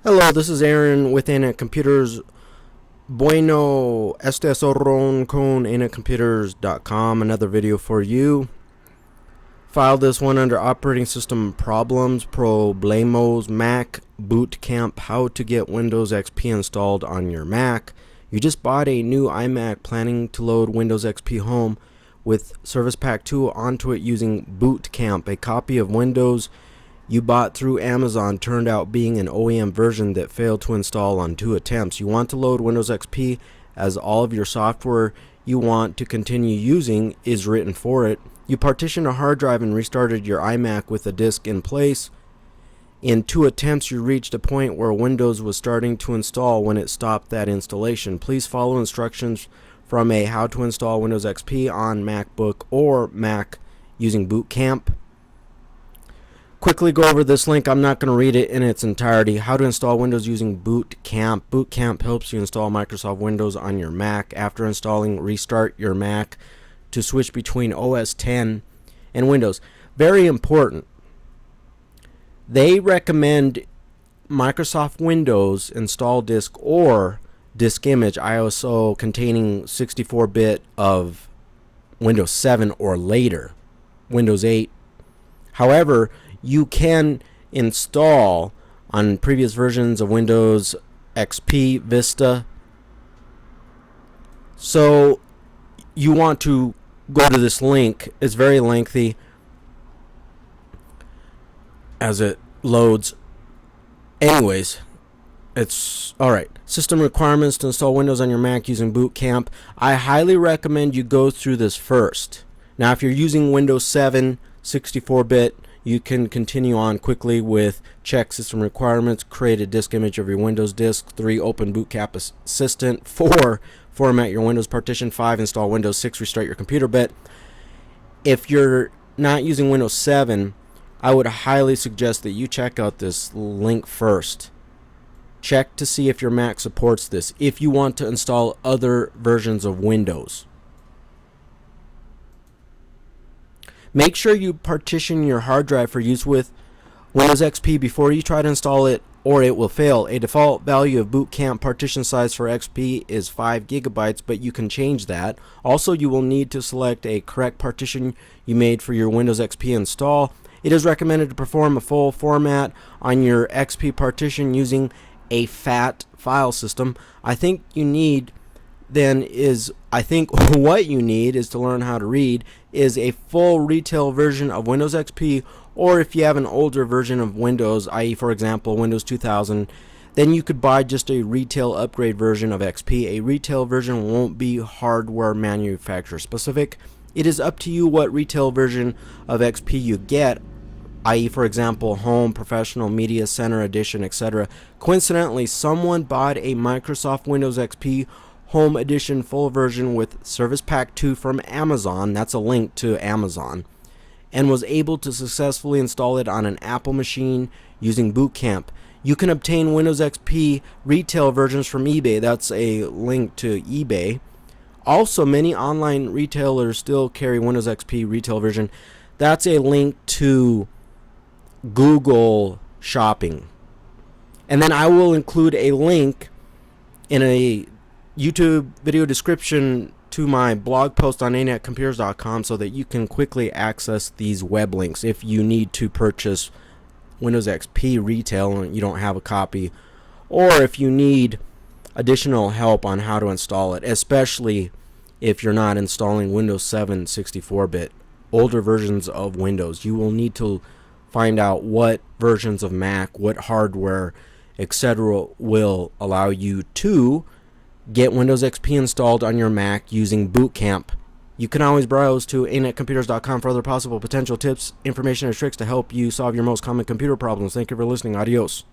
Hello, this is Aaron with Internet Computers. Bueno, este es Ron con internetcomputers.com. Another video for you. Filed this one under Operating System Problems, Problemos, Mac Bootcamp, How to Get Windows XP installed on your Mac. You just bought a new iMac planning to load Windows XP Home with Service Pack 2 onto it using Bootcamp. A copy of Windows you bought through Amazon turned out being an OEM version that failed to install on 2 attempts. You want to load Windows XP as all of your software you want to continue using is written for it. You partitioned a hard drive and restarted your iMac with a disk in place. In 2 attempts, you reached a point where Windows was starting to install when it stopped that installation. Please follow instructions from a How to Install Windows XP on MacBook or Mac using Bootcamp. Quickly go over this link. I'm not going to read it in its entirety. How to install Windows using Bootcamp. Bootcamp helps you install Microsoft Windows on your Mac. After installing, restart your Mac to switch between OS X and Windows. Very important. They recommend Microsoft Windows install disk or disk image ISO containing 64-bit of Windows 7 or later, Windows 8. However, you can install on previous versions of Windows XP, Vista. So you want to go to this link. It's very lengthy as it loads. Anyways, it's alright. System requirements to install Windows on your Mac using Bootcamp. I highly recommend you go through this first. Now, if you're using Windows 7 64-bit, you can continue on quickly with check system requirements, create a disk image of your Windows disk, 3, open Bootcamp Assistant, 4, format your Windows partition, 5, install Windows 6, restart your computer bit. If you're not using Windows 7, I would highly suggest that you check out this link first. Check to see if your Mac supports this, if you want to install other versions of Windows. Make sure you partition your hard drive for use with Windows XP before you try to install it, or it will fail. A default value of Bootcamp partition size for XP is 5 gigabytes, but you can change that. Also, you will need to select a correct partition you made for your Windows XP install. It is recommended to perform a full format on your XP partition using a FAT file system. what you need is to learn how to read is a full retail version of Windows XP, or if you have an older version of Windows, i.e. for example Windows 2000, then you could buy just a retail upgrade version of XP. A retail version won't be hardware manufacturer specific. It is up to you what retail version of XP you get, i.e. for example Home, Professional, Media Center Edition, etc. Coincidentally, someone bought a Microsoft Windows XP Home Edition full version with Service Pack 2 from Amazon, that's a link to Amazon, and was able to successfully install it on an Apple machine using Bootcamp. You can obtain Windows XP retail versions from eBay, that's a link to eBay. Also, many online retailers still carry Windows XP retail version, that's a link to Google Shopping. And then I will include a link in a YouTube video description to my blog post on internetcomputers.com so that you can quickly access these web links if you need to purchase Windows XP retail and you don't have a copy, or if you need additional help on how to install it, especially if you're not installing Windows 7 64-bit, older versions of Windows. You will need to find out what versions of Mac, what hardware, etc. will allow you to get Windows XP installed on your Mac using Bootcamp. You can always browse to internetcomputers.com for other possible potential tips, information, and tricks to help you solve your most common computer problems. Thank you for listening. Adios.